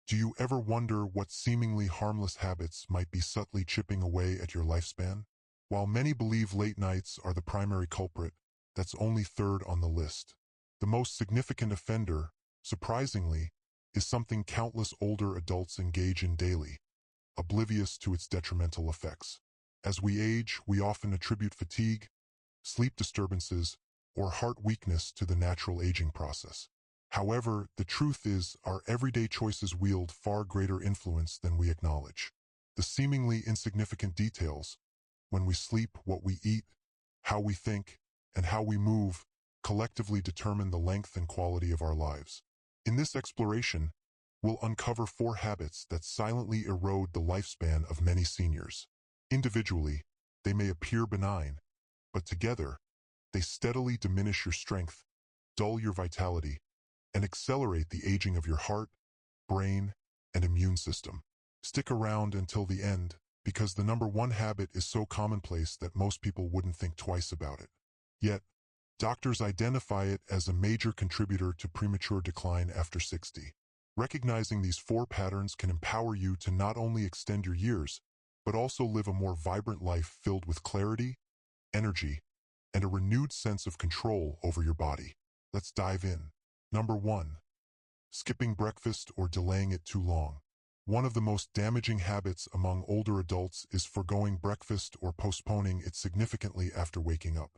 Do you ever wonder what seemingly harmless habits might be subtly chipping away at your lifespan? While many believe late nights are the primary culprit, that's only third on the list. The most significant offender, surprisingly, is something countless older adults engage in daily, oblivious to its detrimental effects. As we age, we often attribute fatigue, sleep disturbances, or heart weakness to the natural aging process. However, the truth is, our everyday choices wield far greater influence than we acknowledge. The seemingly insignificant details, when we sleep, what we eat, how we think, and how we move, collectively determine the length and quality of our lives. In this exploration, we'll uncover 4 habits that silently erode the lifespan of many seniors. Individually, they may appear benign, but together, they steadily diminish your strength, dull your vitality, and accelerate the aging of your heart, brain, and immune system. Stick around until the end, because the number 1 habit is so commonplace that most people wouldn't think twice about it. Yet, doctors identify it as a major contributor to premature decline after 60. Recognizing these 4 patterns can empower you to not only extend your years, but also live a more vibrant life filled with clarity, energy, and a renewed sense of control over your body. Let's dive in. Number 1. Skipping breakfast or delaying it too long. One of the most damaging habits among older adults is forgoing breakfast or postponing it significantly after waking up.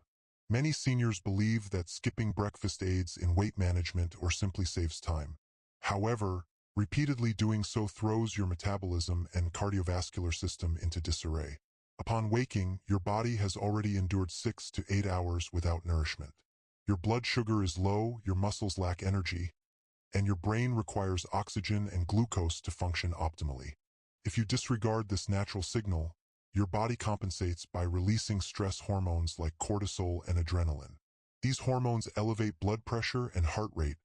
Many seniors believe that skipping breakfast aids in weight management or simply saves time. However, repeatedly doing so throws your metabolism and cardiovascular system into disarray. Upon waking, your body has already endured 6 to 8 hours without nourishment. Your blood sugar is low, your muscles lack energy, and your brain requires oxygen and glucose to function optimally. If you disregard this natural signal, your body compensates by releasing stress hormones like cortisol and adrenaline. These hormones elevate blood pressure and heart rate,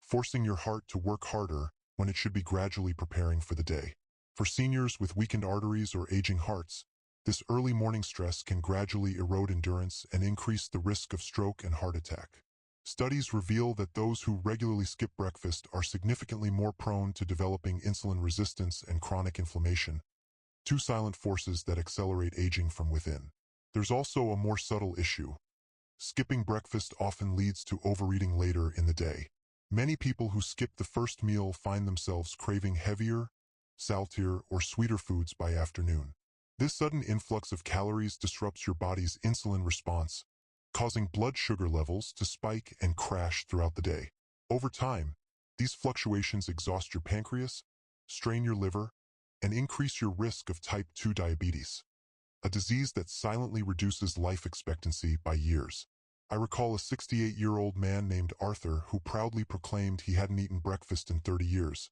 forcing your heart to work harder when it should be gradually preparing for the day. For seniors with weakened arteries or aging hearts, this early morning stress can gradually erode endurance and increase the risk of stroke and heart attack. Studies reveal that those who regularly skip breakfast are significantly more prone to developing insulin resistance and chronic inflammation, 2 silent forces that accelerate aging from within. There's also a more subtle issue. Skipping breakfast often leads to overeating later in the day. Many people who skip the first meal find themselves craving heavier, saltier, or sweeter foods by afternoon. This sudden influx of calories disrupts your body's insulin response, causing blood sugar levels to spike and crash throughout the day. Over time, these fluctuations exhaust your pancreas, strain your liver, and increase your risk of type 2 diabetes, a disease that silently reduces life expectancy by years. I recall a 68-year-old man named Arthur who proudly proclaimed he hadn't eaten breakfast in 30 years,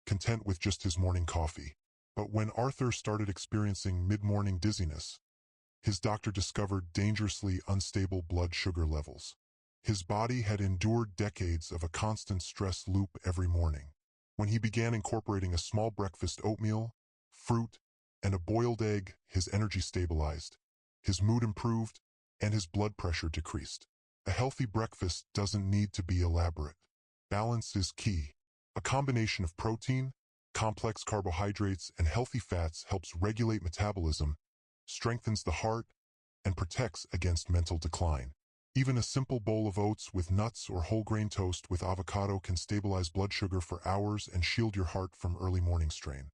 content with just his morning coffee. But when Arthur started experiencing mid-morning dizziness, his doctor discovered dangerously unstable blood sugar levels. His body had endured decades of a constant stress loop every morning. When he began incorporating a small breakfast oatmeal, fruit, and a boiled egg, his energy stabilized, his mood improved, and his blood pressure decreased. A healthy breakfast doesn't need to be elaborate. Balance is key. A combination of protein, complex carbohydrates, and healthy fats helps regulate metabolism, strengthens the heart, and protects against mental decline. Even a simple bowl of oats with nuts or whole grain toast with avocado can stabilize blood sugar for hours and shield your heart from early morning strain.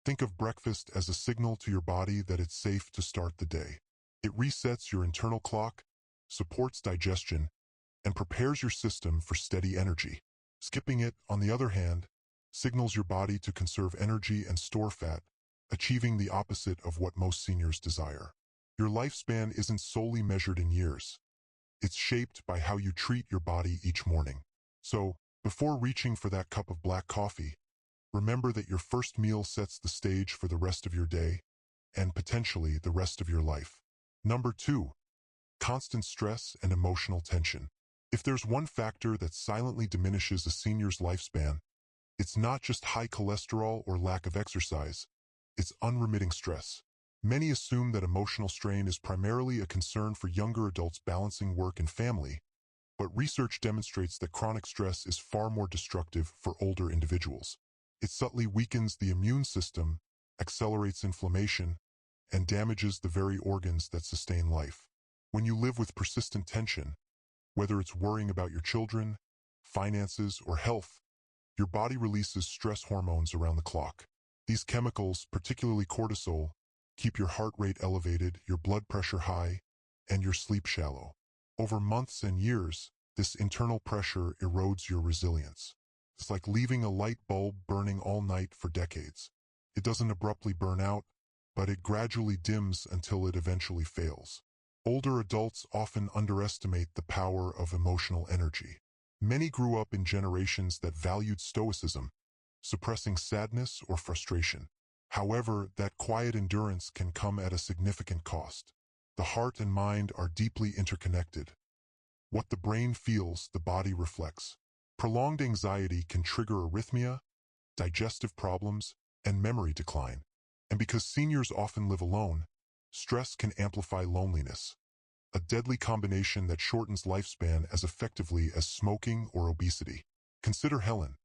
Think of breakfast as a signal to your body that it's safe to start the day. It resets your internal clock, supports digestion, and prepares your system for steady energy. Skipping it, on the other hand, signals your body to conserve energy and store fat, achieving the opposite of what most seniors desire. Your lifespan isn't solely measured in years. It's shaped by how you treat your body each morning. So, before reaching for that cup of black coffee, remember that your first meal sets the stage for the rest of your day, and potentially the rest of your life. Number 2. Constant stress and emotional tension. If there's one factor that silently diminishes a senior's lifespan, it's not just high cholesterol or lack of exercise, it's unremitting stress. Many assume that emotional strain is primarily a concern for younger adults balancing work and family, but research demonstrates that chronic stress is far more destructive for older individuals. It subtly weakens the immune system, accelerates inflammation, and damages the very organs that sustain life. When you live with persistent tension, whether it's worrying about your children, finances, or health, your body releases stress hormones around the clock. These chemicals, particularly cortisol, keep your heart rate elevated, your blood pressure high, and your sleep shallow. Over months and years, this internal pressure erodes your resilience. It's like leaving a light bulb burning all night for decades. It doesn't abruptly burn out, but it gradually dims until it eventually fails. Older adults often underestimate the power of emotional energy. Many grew up in generations that valued stoicism, suppressing sadness or frustration. However, that quiet endurance can come at a significant cost. The heart and mind are deeply interconnected. What the brain feels, the body reflects. Prolonged anxiety can trigger arrhythmia, digestive problems, and memory decline. And because seniors often live alone, stress can amplify loneliness, a deadly combination that shortens lifespan as effectively as smoking or obesity. Consider Helen,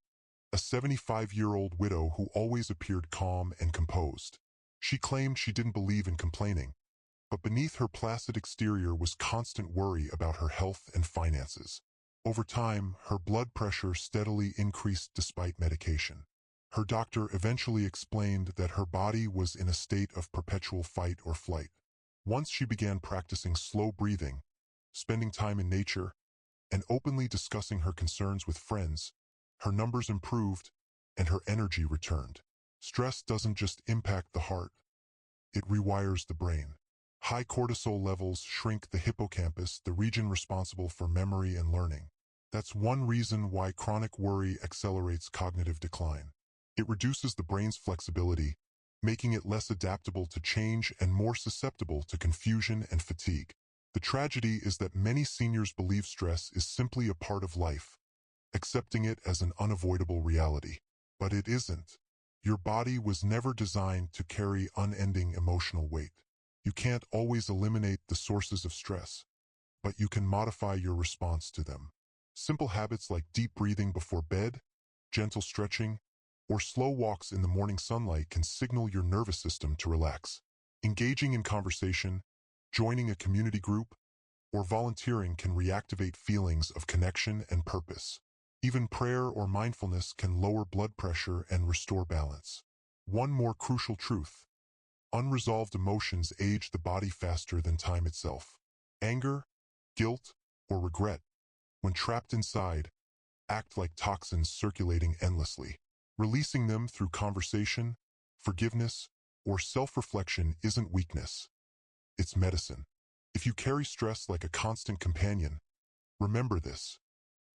a 75-year-old widow who always appeared calm and composed. She claimed she didn't believe in complaining, but beneath her placid exterior was constant worry about her health and finances. Over time, her blood pressure steadily increased despite medication. Her doctor eventually explained that her body was in a state of perpetual fight or flight. Once she began practicing slow breathing, spending time in nature, and openly discussing her concerns with friends, her numbers improved and her energy returned. Stress doesn't just impact the heart, it rewires the brain. High cortisol levels shrink the hippocampus, the region responsible for memory and learning. That's one reason why chronic worry accelerates cognitive decline. It reduces the brain's flexibility, making it less adaptable to change and more susceptible to confusion and fatigue. The tragedy is that many seniors believe stress is simply a part of life, accepting it as an unavoidable reality. But it isn't. Your body was never designed to carry unending emotional weight. You can't always eliminate the sources of stress, but you can modify your response to them. Simple habits like deep breathing before bed, gentle stretching, or slow walks in the morning sunlight can signal your nervous system to relax. Engaging in conversation, joining a community group, or volunteering can reactivate feelings of connection and purpose. Even prayer or mindfulness can lower blood pressure and restore balance. One more crucial truth: unresolved emotions age the body faster than time itself. Anger, guilt, or regret, when trapped inside, act like toxins circulating endlessly. Releasing them through conversation, forgiveness, or self-reflection isn't weakness. It's medicine. If you carry stress like a constant companion, remember this: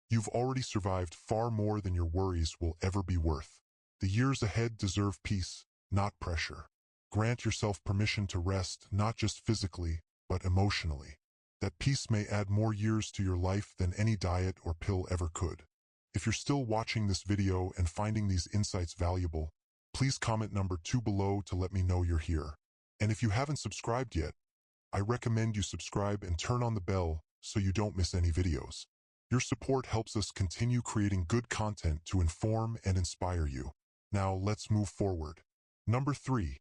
you've already survived far more than your worries will ever be worth. The years ahead deserve peace, not pressure. Grant yourself permission to rest, not just physically, but emotionally. That peace may add more years to your life than any diet or pill ever could. If you're still watching this video and finding these insights valuable, please comment number 2 below to let me know you're here. And if you haven't subscribed yet, I recommend you subscribe and turn on the bell so you don't miss any videos. Your support helps us continue creating good content to inform and inspire you. Now let's move forward. Number 3.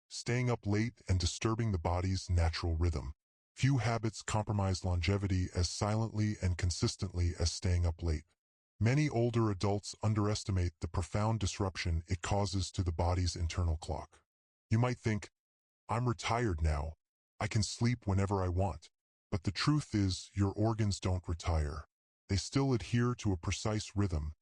Staying up late and disturbing the body's natural rhythm. Few habits compromise longevity as silently and consistently as staying up late. Many older adults underestimate the profound disruption it causes to the body's internal clock. You might think, I'm retired now, I can sleep whenever I want. But the truth is, your organs don't retire. They still adhere to a precise rhythm,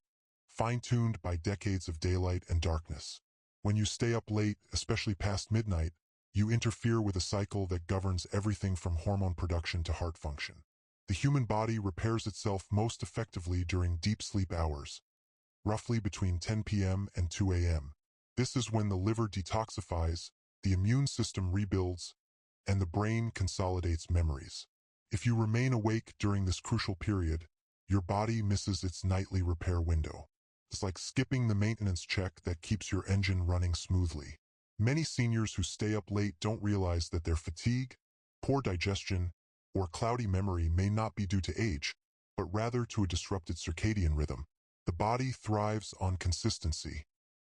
fine-tuned by decades of daylight and darkness. When you stay up late, especially past midnight, you interfere with a cycle that governs everything from hormone production to heart function. The human body repairs itself most effectively during deep sleep hours, roughly between 10 p.m. and 2 a.m. This is when the liver detoxifies, the immune system rebuilds, and the brain consolidates memories. If you remain awake during this crucial period, your body misses its nightly repair window. It's like skipping the maintenance check that keeps your engine running smoothly. Many seniors who stay up late don't realize that their fatigue, poor digestion, or cloudy memory may not be due to age, but rather to a disrupted circadian rhythm. The body thrives on consistency.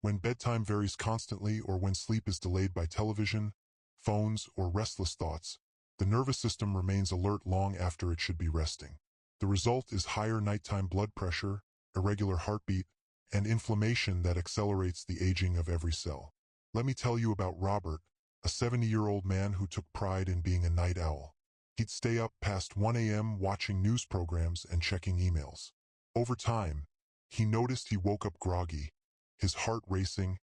When bedtime varies constantly or when sleep is delayed by television, phones, or restless thoughts, the nervous system remains alert long after it should be resting. The result is higher nighttime blood pressure, irregular heartbeat, and inflammation that accelerates the aging of every cell. Let me tell you about Robert, a 70-year-old man who took pride in being a night owl. He'd stay up past 1 a.m. watching news programs and checking emails. Over time, he noticed he woke up groggy, his heart racing,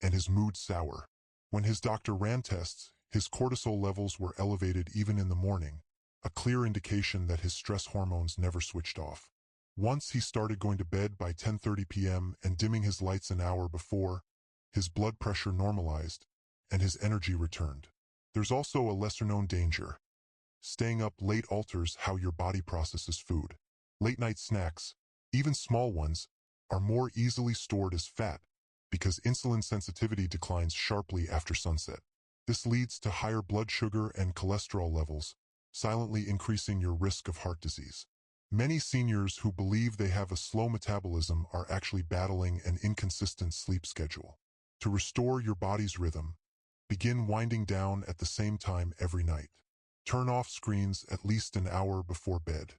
and his mood sour. When his doctor ran tests, his cortisol levels were elevated even in the morning, a clear indication that his stress hormones never switched off. Once he started going to bed by 10:30 p.m. and dimming his lights an hour before, his blood pressure normalized, and his energy returned. There's also a lesser-known danger. Staying up late alters how your body processes food. Late-night snacks, even small ones, are more easily stored as fat because insulin sensitivity declines sharply after sunset. This leads to higher blood sugar and cholesterol levels, silently increasing your risk of heart disease. Many seniors who believe they have a slow metabolism are actually battling an inconsistent sleep schedule. To restore your body's rhythm, begin winding down at the same time every night. Turn off screens at least an hour before bed.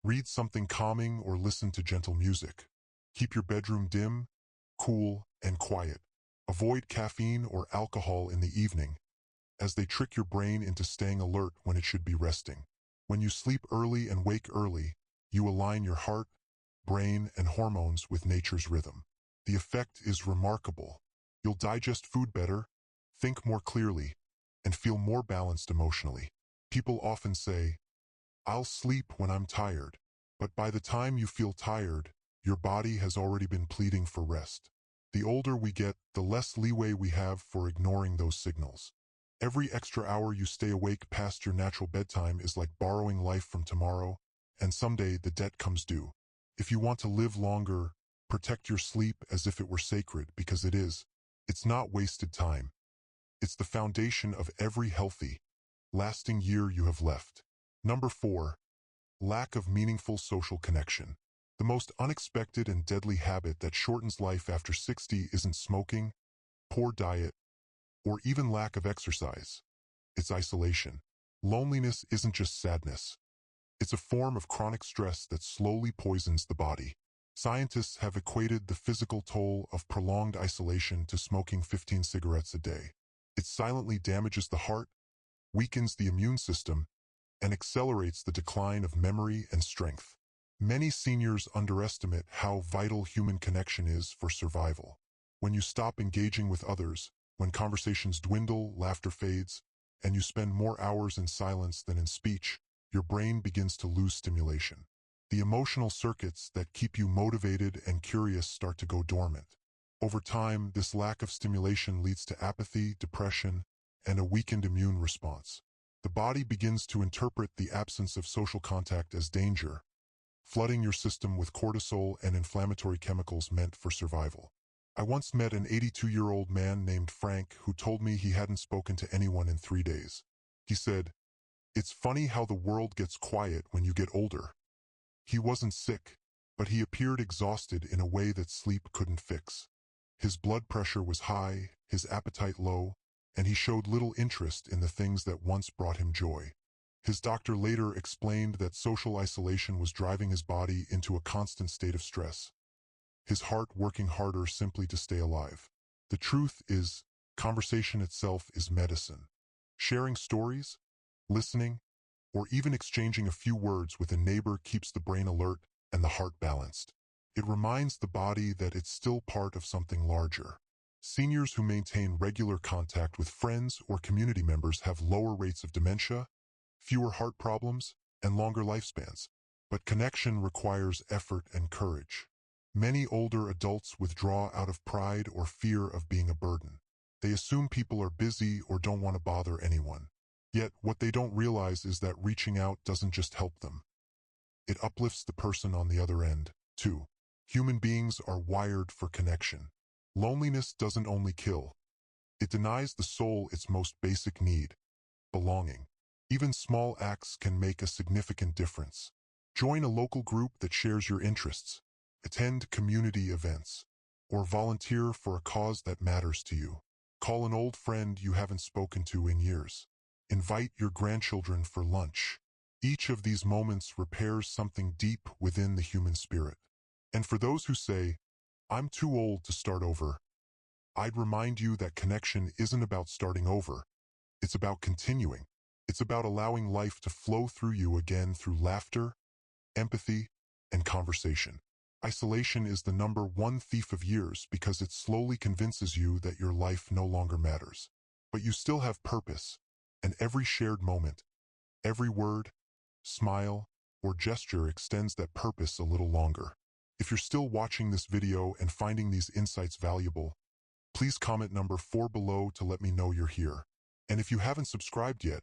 Read something calming or listen to gentle music. Keep your bedroom dim, cool, and quiet. Avoid caffeine or alcohol in the evening, as they trick your brain into staying alert when it should be resting. When you sleep early and wake early, you align your heart, brain, and hormones with nature's rhythm. The effect is remarkable. You'll digest food better, think more clearly, and feel more balanced emotionally. People often say, "I'll sleep when I'm tired," but by the time you feel tired, your body has already been pleading for rest. The older we get, the less leeway we have for ignoring those signals. Every extra hour you stay awake past your natural bedtime is like borrowing life from tomorrow, and someday the debt comes due. If you want to live longer, protect your sleep as if it were sacred, because it is. It's not wasted time. It's the foundation of every healthy, lasting year you have left. Number 4. Lack of meaningful social connection. The most unexpected and deadly habit that shortens life after 60 isn't smoking, poor diet, or even lack of exercise. It's isolation. Loneliness isn't just sadness. It's a form of chronic stress that slowly poisons the body. Scientists have equated the physical toll of prolonged isolation to smoking 15 cigarettes a day. It silently damages the heart, weakens the immune system, and accelerates the decline of memory and strength. Many seniors underestimate how vital human connection is for survival. When you stop engaging with others, when conversations dwindle, laughter fades, and you spend more hours in silence than in speech, your brain begins to lose stimulation. The emotional circuits that keep you motivated and curious start to go dormant. Over time, this lack of stimulation leads to apathy, depression, and a weakened immune response. The body begins to interpret the absence of social contact as danger, flooding your system with cortisol and inflammatory chemicals meant for survival. I once met an 82-year-old man named Frank who told me he hadn't spoken to anyone in 3 days. He said, "It's funny how the world gets quiet when you get older." He wasn't sick, but he appeared exhausted in a way that sleep couldn't fix. His blood pressure was high, his appetite low, and he showed little interest in the things that once brought him joy. His doctor later explained that social isolation was driving his body into a constant state of stress, his heart working harder simply to stay alive. The truth is, conversation itself is medicine. Sharing stories, listening, or even exchanging a few words with a neighbor keeps the brain alert and the heart balanced. It reminds the body that it's still part of something larger. Seniors who maintain regular contact with friends or community members have lower rates of dementia, fewer heart problems, and longer lifespans. But connection requires effort and courage. Many older adults withdraw out of pride or fear of being a burden. They assume people are busy or don't want to bother anyone. Yet, what they don't realize is that reaching out doesn't just help them. It uplifts the person on the other end, too. Human beings are wired for connection. Loneliness doesn't only kill. It denies the soul its most basic need, belonging. Even small acts can make a significant difference. Join a local group that shares your interests. Attend community events. or volunteer for a cause that matters to you. Call an old friend you haven't spoken to in years. Invite your grandchildren for lunch. Each of these moments repairs something deep within the human spirit. And for those who say, "I'm too old to start over," I'd remind you that connection isn't about starting over. It's about continuing. It's about allowing life to flow through you again through laughter, empathy, and conversation. Isolation is the number one thief of years because it slowly convinces you that your life no longer matters. But you still have purpose, and every shared moment, every word, smile, or gesture extends that purpose a little longer. If you're still watching this video and finding these insights valuable, please comment number 4 below to let me know you're here. And if you haven't subscribed yet,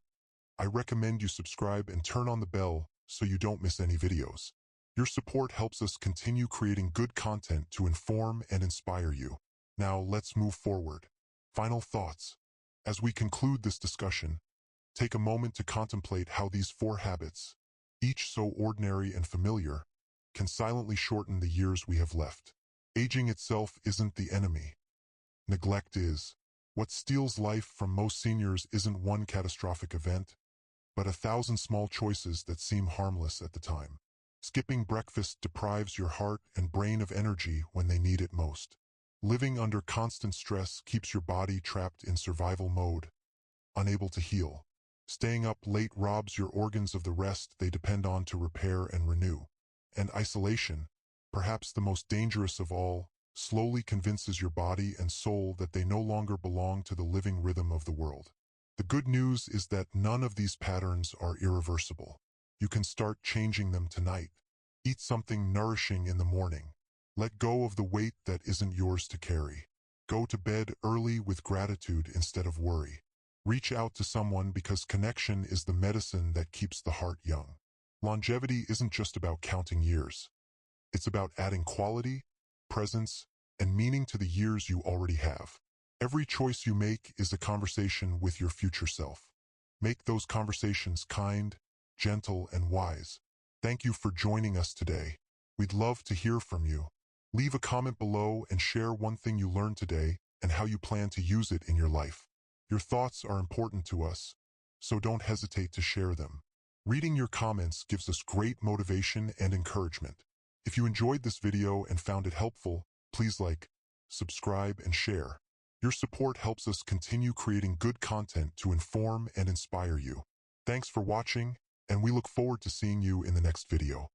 I recommend you subscribe and turn on the bell so you don't miss any videos. Your support helps us continue creating good content to inform and inspire you. Now let's move forward. Final thoughts. As we conclude this discussion, take a moment to contemplate how these 4 habits, each so ordinary and familiar, can silently shorten the years we have left. Aging itself isn't the enemy. Neglect is. What steals life from most seniors isn't one catastrophic event, but 1,000 small choices that seem harmless at the time. Skipping breakfast deprives your heart and brain of energy when they need it most. Living under constant stress keeps your body trapped in survival mode, unable to heal. Staying up late robs your organs of the rest they depend on to repair and renew. And isolation, perhaps the most dangerous of all, slowly convinces your body and soul that they no longer belong to the living rhythm of the world. The good news is that none of these patterns are irreversible. You can start changing them tonight. Eat something nourishing in the morning. Let go of the weight that isn't yours to carry. Go to bed early with gratitude instead of worry. Reach out to someone because connection is the medicine that keeps the heart young. Longevity isn't just about counting years. It's about adding quality, presence, and meaning to the years you already have. Every choice you make is a conversation with your future self. Make those conversations kind, gentle, and wise. Thank you for joining us today. We'd love to hear from you. Leave a comment below and share one thing you learned today and how you plan to use it in your life. Your thoughts are important to us, so don't hesitate to share them. Reading your comments gives us great motivation and encouragement. If you enjoyed this video and found it helpful, please like, subscribe, and share. Your support helps us continue creating good content to inform and inspire you. Thanks for watching, and we look forward to seeing you in the next video.